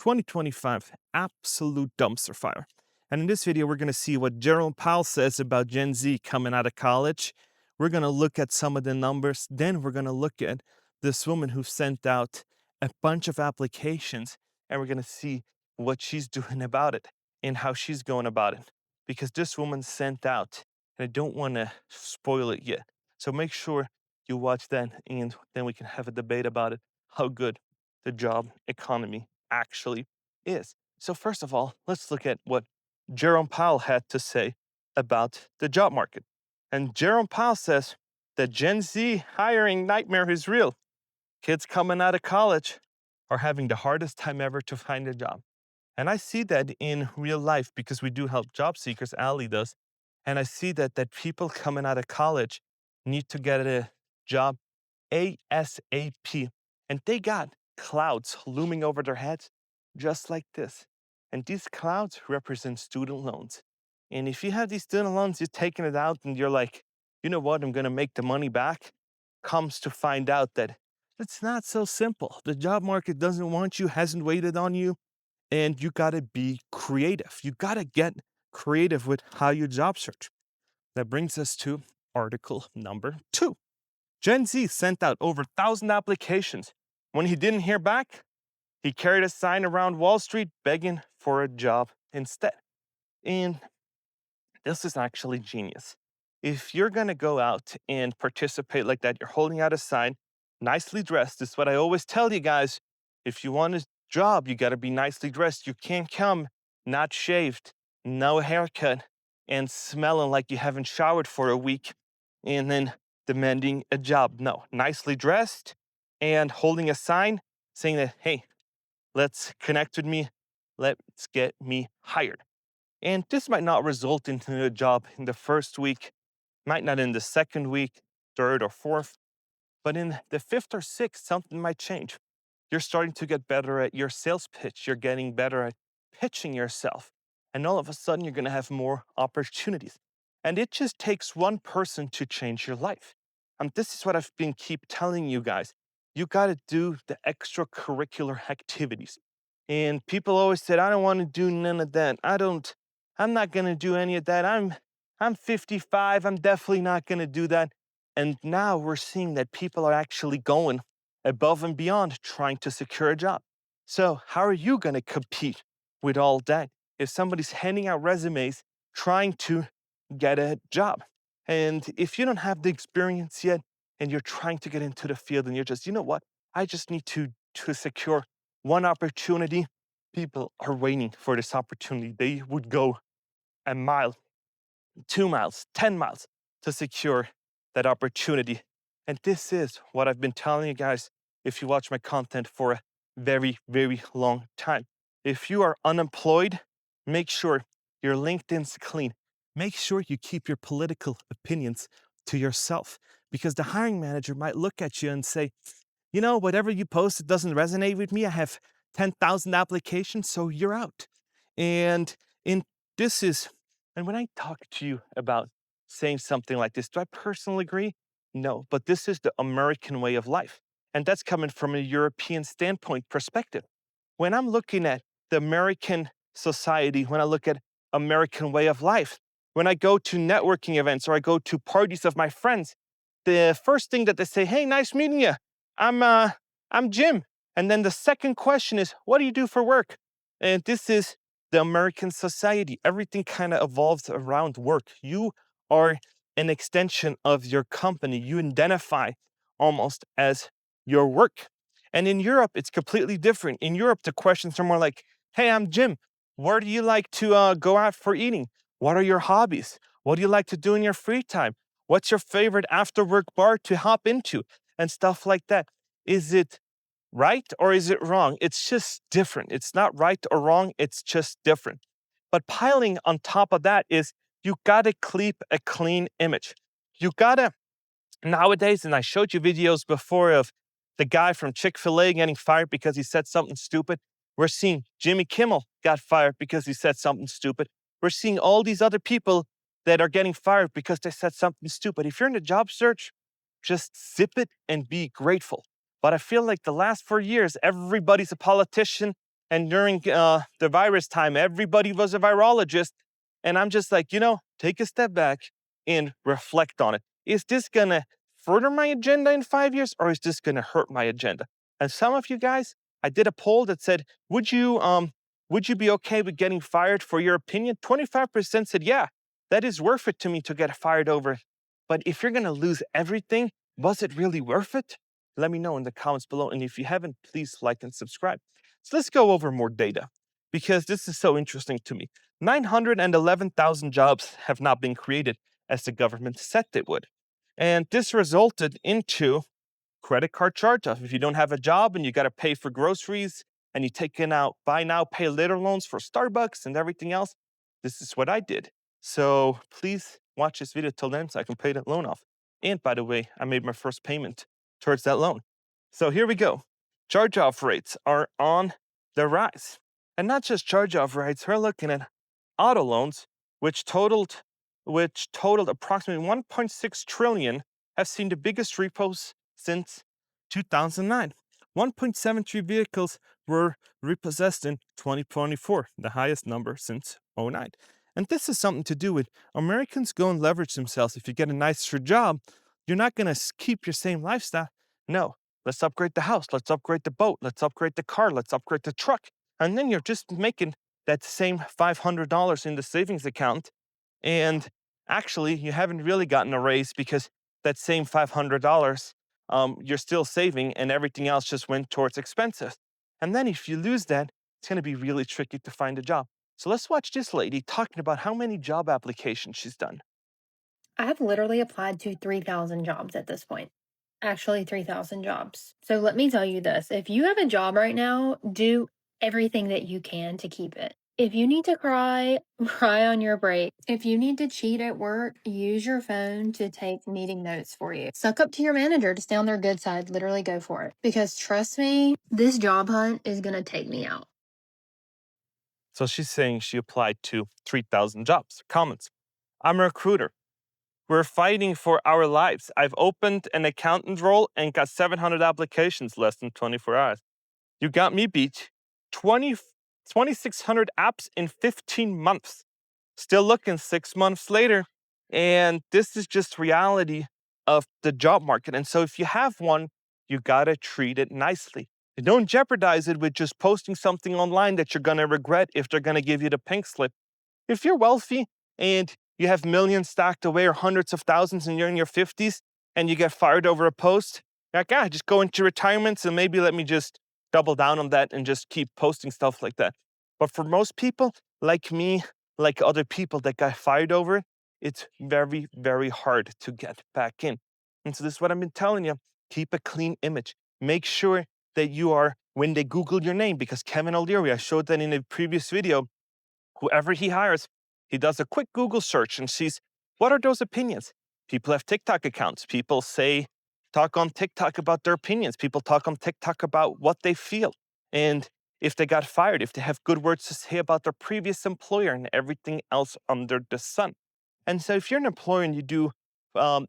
2025, absolute dumpster fire. And in this video, we're going to see what Jerome Powell says about Gen Z coming out of college. We're going to look at some of the numbers. Then we're going to look at this woman who sent out a bunch of applications, and we're going to see what she's doing about it and how she's going about it. Because this woman sent out, and I don't want to spoil it yet. So make sure you watch that, and then we can have a debate about it, how good the job economy actually is. So first of all, let's look at what Jerome Powell had to say about the job market. And Jerome Powell says that Gen Z hiring nightmare is real. Kids coming out of college are having the hardest time ever to find a job. And I see that in real life because we do help job seekers, Ali does. And I see that people coming out of college need to get a job ASAP. And they got clouds looming over their heads just like this. And these clouds represent student loans. And if you have these student loans, you're taking it out and you're like, you know what, I'm going to make the money back. Comes to find out that it's not so simple. The job market doesn't want you, hasn't waited on you. And you got to be creative. You got to get creative with how you job search. That brings us to article number 2. Gen Z sent out over 1,000 applications. When he didn't hear back, he carried a sign around Wall Street begging for a job instead. And this is actually genius. If you're going to go out and participate like that, you're holding out a sign, nicely dressed. This is what I always tell you guys. If you want a job, you got to be nicely dressed. You can't come not shaved, no haircut, and smelling like you haven't showered for a week, and then demanding a job. No, nicely dressed and holding a sign saying that, hey, let's connect with me. Let's get me hired. And this might not result into a job in the first week, might not in the second week, third or fourth, but in the fifth or sixth, something might change. You're starting to get better at your sales pitch. You're getting better at pitching yourself. And all of a sudden, you're going to have more opportunities. And it just takes one person to change your life. And this is what I've been keep telling you guys. You got to do the extracurricular activities. And people always said, I don't want to do none of that. I'm not going to do any of that. I'm 55. I'm definitely not going to do that. And now we're seeing that people are actually going above and beyond trying to secure a job. So how are you going to compete with all that if somebody's handing out resumes trying to get a job? And if you don't have the experience yet and you're trying to get into the field and you're just, you know what, I just need to secure one opportunity. People are waiting for this opportunity. They would go a mile, 2 miles, 10 miles to secure that opportunity. And this is what I've been telling you guys if you watch my content for a very, very long time. If you are unemployed, make sure your LinkedIn's clean. Make sure you keep your political opinions to yourself because the hiring manager might look at you and say, you know, whatever you post, it doesn't resonate with me. I have 10,000 applications, so you're out. And in this is, and when I talk to you about saying something like this, do I personally agree? No, but this is the American way of life. And that's coming from a European standpoint perspective. When I'm looking at the American society, when I look at American way of life, when I go to networking events or I go to parties of my friends, the first thing that they say, hey, nice meeting you. I'm Jim. And then the second question is, what do you do for work? And this is the American society. Everything kind of evolves around work. You are an extension of your company. You identify almost as your work. And in Europe, it's completely different. In Europe, the questions are more like, hey, I'm Jim. Where do you like to go out for eating? What are your hobbies? What do you like to do in your free time? What's your favorite after work bar to hop into? And stuff like that. Is it right or is it wrong? It's just different. It's not right or wrong. It's just different. But piling on top of that is you gotta keep a clean image. You gotta, nowadays, and I showed you videos before of the guy from Chick-fil-A getting fired because he said something stupid. We're seeing Jimmy Kimmel got fired because he said something stupid. We're seeing all these other people that are getting fired because they said something stupid. If you're in a job search, just zip it and be grateful. But I feel like the last 4 years, everybody's a politician. And during the virus time, everybody was a virologist. And I'm just like, take a step back and reflect on it. Is this going to further my agenda in 5 years, or is this going to hurt my agenda? And some of you guys, I did a poll that said, would you be okay with getting fired for your opinion? 25% said, yeah, that is worth it to me to get fired over. But if you're going to lose everything, was it really worth it? Let me know in the comments below. And if you haven't, please like and subscribe. So let's go over more data because this is so interesting to me. 911,000 jobs have not been created as the government said they would. And this resulted into credit card charge-off. If you don't have a job and you got to pay for groceries and you taking out buy now, pay later loans for Starbucks and everything else, this is what I did. So please watch this video till then so I can pay that loan off. And by the way, I made my first payment towards that loan. So here we go. Charge-off rates are on the rise. And not just charge-off rates, we're looking at auto loans, which totaled approximately 1.6 trillion, have seen the biggest repos since 2009. 1.73 vehicles were repossessed in 2024, the highest number since 2009. And this is something to do with Americans go and leverage themselves. If you get a nicer job, you're not going to keep your same lifestyle. No, let's upgrade the house. Let's upgrade the boat. Let's upgrade the car. Let's upgrade the truck. And then you're just making that same $500 in the savings account. And actually, you haven't really gotten a raise because that same $500, you're still saving and everything else just went towards expenses. And then if you lose that, it's going to be really tricky to find a job. So let's watch this lady talking about how many job applications she's done. I have literally applied to 3,000 jobs at this point. Actually, 3,000 jobs. So let me tell you this, if you have a job right now, do everything that you can to keep it. If you need to cry, cry on your break. If you need to cheat at work, use your phone to take meeting notes for you. Suck up to your manager to stay on their good side. Literally go for it. Because trust me, this job hunt is going to take me out. So she's saying she applied to 3,000 jobs. Comments. I'm a recruiter. We're fighting for our lives. I've opened an accountant role and got 700 applications less than 24 hours. You got me beat. 2,600 apps in 15 months. Still looking 6 months later. And this is just reality of the job market. And so if you have one, you got to treat it nicely. You don't jeopardize it with just posting something online that you're going to regret if they're going to give you the pink slip. If you're wealthy and you have millions stacked away or hundreds of thousands and you're in your 50s and you get fired over a post, you're like, just go into retirement and maybe let me just double down on that and just keep posting stuff like that. But for most people, like me, like other people that got fired over it, it's very, very hard to get back in. And so this is what I've been telling you. Keep a clean image. Make sure that you are, when they Google your name, because Kevin O'Leary, I showed that in a previous video, whoever he hires, he does a quick Google search and sees what are those opinions. People have TikTok accounts. People talk on TikTok about their opinions. People talk on TikTok about what they feel. And if they got fired, if they have good words to say about their previous employer and everything else under the sun. And so if you're an employer and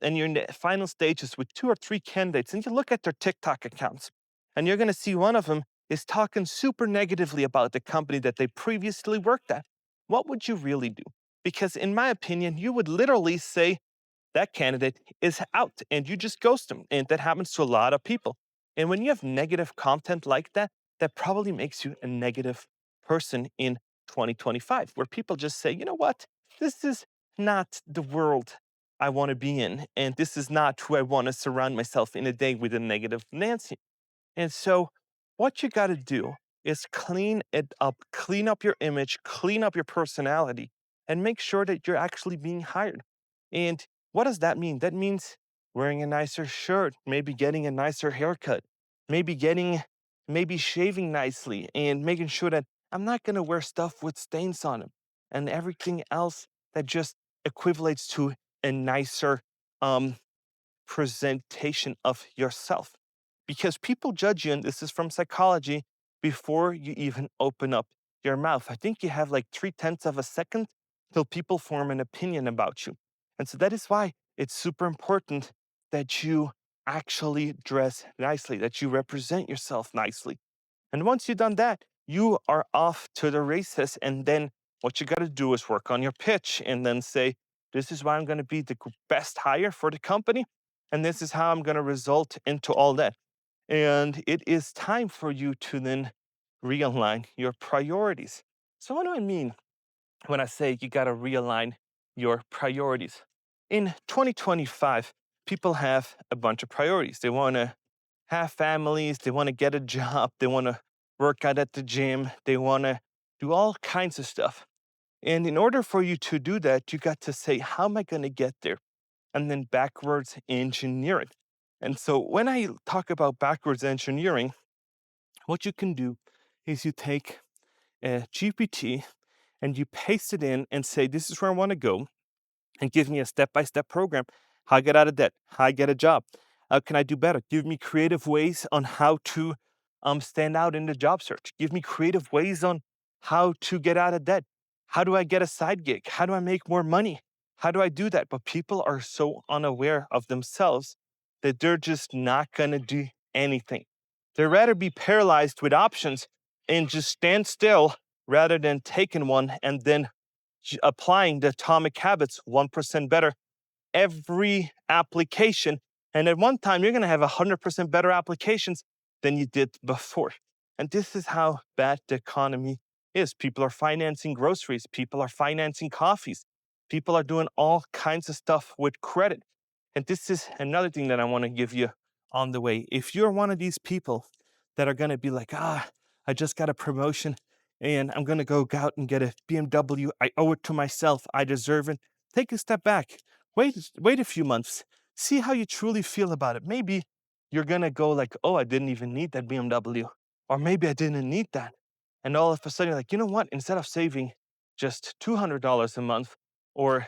and you're in the final stages with 2 or 3 candidates and you look at their TikTok accounts and you're going to see one of them is talking super negatively about the company that they previously worked at, what would you really do? Because in my opinion, you would literally say that candidate is out and you just ghost them. And that happens to a lot of people. And when you have negative content like that, that probably makes you a negative person in 2025, where people just say, you know what? This is not the world I want to be in. And this is not who I want to surround myself in a day with a negative Nancy. And so what you got to do is clean it up, clean up your image, clean up your personality, and make sure that you're actually being hired. And what does that mean? That means wearing a nicer shirt, maybe getting a nicer haircut, maybe shaving nicely and making sure that I'm not going to wear stuff with stains on them and everything else that just equivalates to a nicer um, presentation of yourself. Because people judge you, and this is from psychology, before you even open up your mouth. I think you have like 3/10 of a second till people form an opinion about you. And so that is why it's super important that you actually dress nicely, that you represent yourself nicely. And once you've done that, you are off to the races. And then what you got to do is work on your pitch and then say, this is why I'm going to be the best hire for the company. And this is how I'm going to result into all that. And it is time for you to then realign your priorities. So, what do I mean when I say you got to realign your priorities? In 2025, people have a bunch of priorities. They want to have families, they want to get a job, they want to work out at the gym, they want to do all kinds of stuff. And in order for you to do that, you got to say, how am I going to get there? And then backwards engineer it. And so when I talk about backwards engineering, what you can do is you take a GPT and you paste it in and say, this is where I want to go, and give me a step-by-step program. How I get out of debt, how I get a job. How can I do better? Give me creative ways on how to stand out in the job search. Give me creative ways on how to get out of debt. How do I get a side gig? How do I make more money? How do I do that? But people are so unaware of themselves that they're just not going to do anything. They'd rather be paralyzed with options and just stand still rather than taking one and then applying the atomic habits 1% better every application. And at one time, you're going to have 100% better applications than you did before. And this is how bad the economy is. People are financing groceries, people are financing coffees, people are doing all kinds of stuff with credit. And this is another thing that I want to give you on the way. If you're one of these people that are going to be like, I just got a promotion and I'm going to go out and get a BMW. I owe it to myself. I deserve it. Take a step back. Wait a few months. See how you truly feel about it. Maybe you're going to go like, oh, I didn't even need that BMW. Or maybe I didn't need that. And all of a sudden you're like, you know what? Instead of saving just $200 a month, or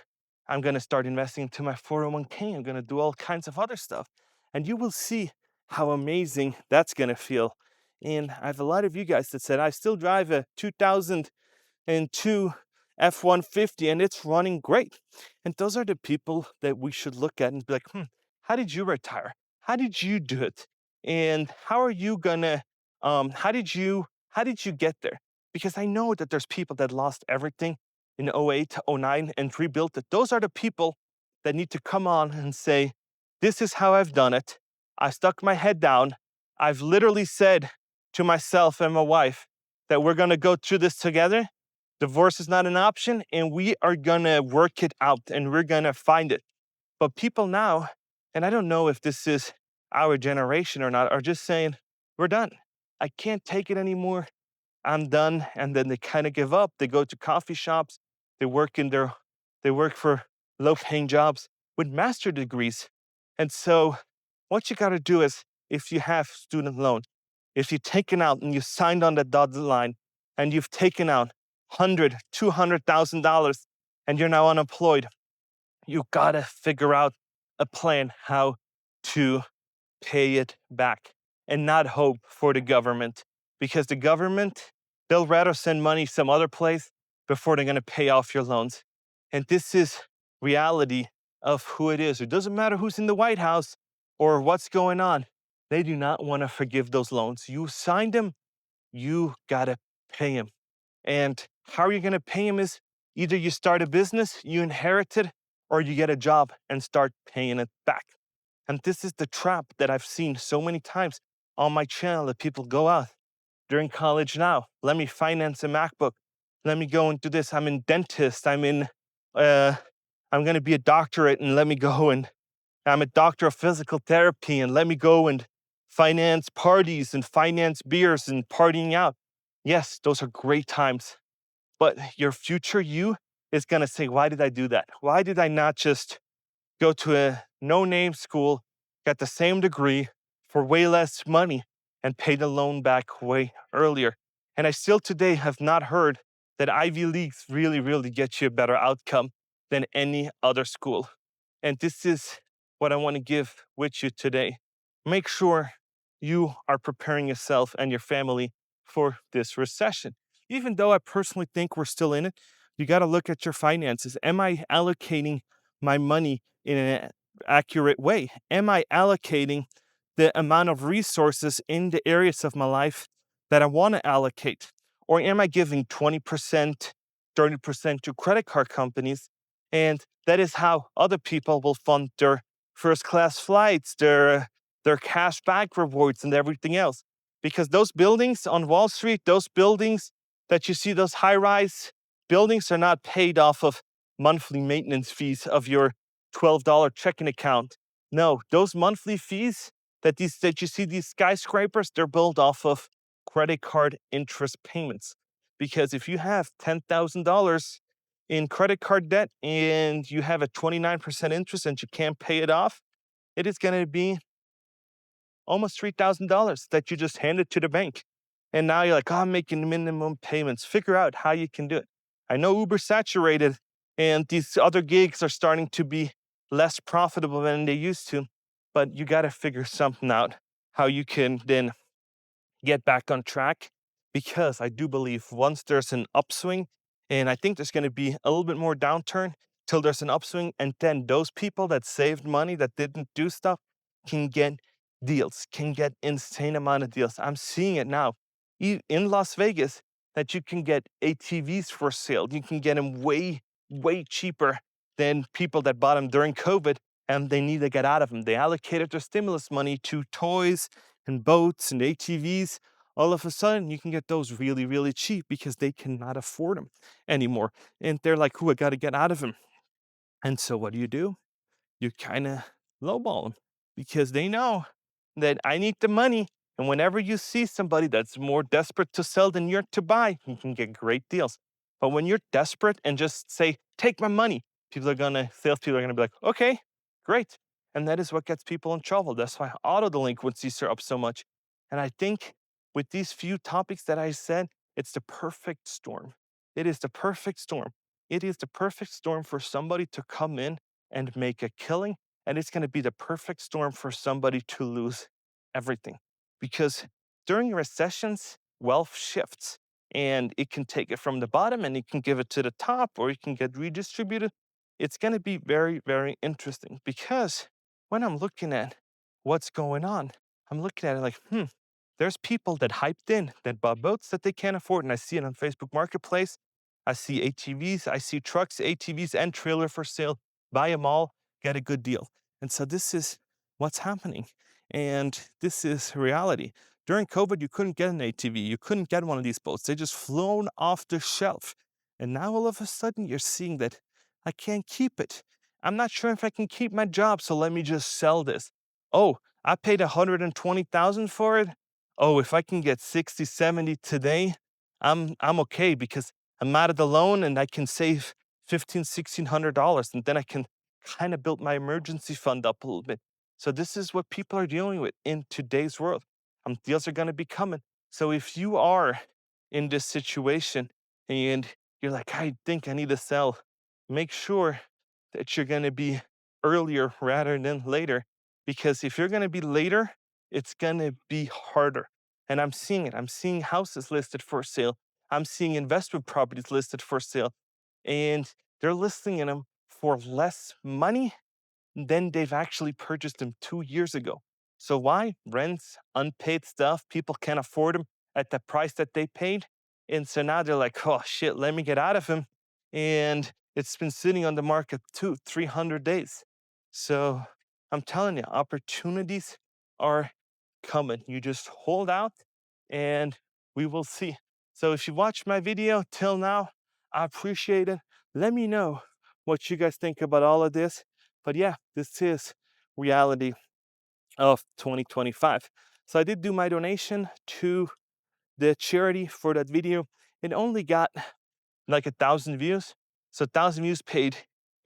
I'm going to start investing into my 401k, I'm going to do all kinds of other stuff. And you will see how amazing that's going to feel. And I have a lot of you guys that said, I still drive a 2002 F-150 and it's running great. And those are the people that we should look at and be like, how did you retire? How did you do it? And how are you gonna, how did you get there? Because I know that there's people that lost everything in '08 to '09 and rebuilt it. Those are the people that need to come on and say, this is how I've done it. I stuck my head down. I've literally said to myself and my wife that we're gonna go through this together. Divorce is not an option, and we are gonna work it out and we're gonna find it. But people now, and I don't know if this is our generation or not, are just saying, we're done. I can't take it anymore. I'm done. And then they kind of give up. They go to coffee shops, they work they work for low-paying jobs with master degrees. And so what you gotta do is, if you have student loan, if you've taken out and you signed on the dotted line and you've taken out $200,000 and you're now unemployed, you gotta figure out a plan how to pay it back and not hope for the government, because the government, they'll rather send money some other place before they're gonna pay off your loans. And this is reality of who it is. It doesn't matter who's in the White House or what's going on. They do not want to forgive those loans. You signed them, you gotta pay them. And how are you going to pay them is either you start a business, you inherit it, or you get a job and start paying it back. And this is the trap that I've seen so many times on my channel, that people go out during college now. Let me finance a MacBook. Let me go and do this. I'm in dentist. Uh, I'm going to be a doctorate, and let me go and I'm a doctor of physical therapy, and let me go and finance parties and finance beers and partying out. Yes, those are great times. But your future you is going to say, why did I do that? Why did I not just go to a no name school, get the same degree for way less money, and pay the loan back way earlier? And I still today have not heard that Ivy Leagues really, really get you a better outcome than any other school. And this is what I want to give with you today. Make sure you are preparing yourself and your family for this recession. Even though I personally think we're still in it, you got to look at your finances. Am I allocating my money in an accurate way? Am I allocating the amount of resources in the areas of my life that I want to allocate? Or am I giving 20%, 30% to credit card companies? And that is how other people will fund their first class flights, their cash back rewards, and everything else. Because those buildings on Wall Street, those buildings that you see, those high rise buildings, are not paid off of monthly maintenance fees of your $12 checking account. No, those monthly fees that you see, these skyscrapers, they're built off of credit card interest payments. Because if you have $10,000 in credit card debt and you have a 29% interest and you can't pay it off, it is going to be almost $3,000 that you just handed to the bank. And now you're like, oh, I'm making minimum payments. Figure out how you can do it. I know Uber's saturated and these other gigs are starting to be less profitable than they used to, but you got to figure something out how you can then get back on track, because I do believe once there's an upswing, and I think there's going to be a little bit more downturn till there's an upswing, and then those people that saved money that didn't do stuff can get deals, can get insane amount of deals. I'm seeing it now in Las Vegas that you can get ATVs for sale. You can get them way cheaper than people that bought them during COVID and they need to get out of them. They allocated their stimulus money to toys and boats and ATVs. All of a sudden, you can get those really cheap because they cannot afford them anymore. And they're like, "Ooh, I got to get out of them." And so, what do? You kind of lowball them because they know that I need the money. And whenever you see somebody that's more desperate to sell than you're to buy, you can get great deals. But when you're desperate and just say, take my money, salespeople are gonna be like, okay, great. And that is what gets people in trouble. That's why auto delinquencies are up so much. And I think with these few topics that I said, it's the perfect storm. It is the perfect storm. It is the perfect storm for somebody to come in and make a killing. And it's going to be the perfect storm for somebody to lose everything. Because during recessions, wealth shifts and it can take it from the bottom and it can give it to the top or it can get redistributed. It's going to be very interesting because when I'm looking at what's going on, I'm looking at it like, there's people that hyped in, that bought boats that they can't afford. And I see it on Facebook Marketplace. I see ATVs, I see trucks, ATVs, and trailer for sale. Buy them all, get a good deal. And so this is what's happening. And this is reality. During COVID, you couldn't get an ATV. You couldn't get one of these boats. They just flown off the shelf. And now all of a sudden you're seeing that I can't keep it. I'm not sure if I can keep my job, so let me just sell this. Oh, I paid 120,000 for it. Oh, if I can get 60, 70 today, I'm okay because I'm out of the loan and I can save $1,600, and then I can kind of build my emergency fund up a little bit. So this is what people are dealing with in today's world. Deals are going to be coming. So if you are in this situation and you're like, I think I need to sell, make sure that you're going to be earlier rather than later. Because if you're going to be later, it's going to be harder. And I'm seeing it. I'm seeing houses listed for sale. I'm seeing investment properties listed for sale. And they're listing them for less money than they've actually purchased them 2 years ago. So why? Rents, unpaid stuff, people can't afford them at the price that they paid. And so now they're like, oh shit, let me get out of them. And it's been sitting on the market 300 days. So I'm telling you, opportunities are coming. You just hold out and we will see. So if you watched my video till now, I appreciate it. Let me know what you guys think about all of this. But yeah, this is reality of 2025. So I did do my donation to the charity for that video. It only got like 1,000 views. So 1,000 views paid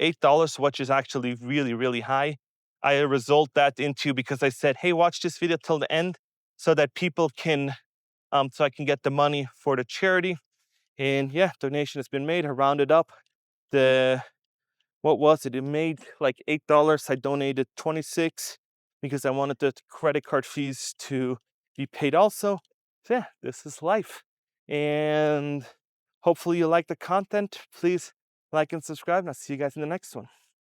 $8, which is actually really high. I result that into, because I said, hey, watch this video till the end so that people can, so I can get the money for the charity. And yeah, donation has been made. I rounded up the, what was it? It made like $8. I donated 26 because I wanted the credit card fees to be paid also. So yeah, this is life. And hopefully you like the content. Please like and subscribe, and I'll see you guys in the next one.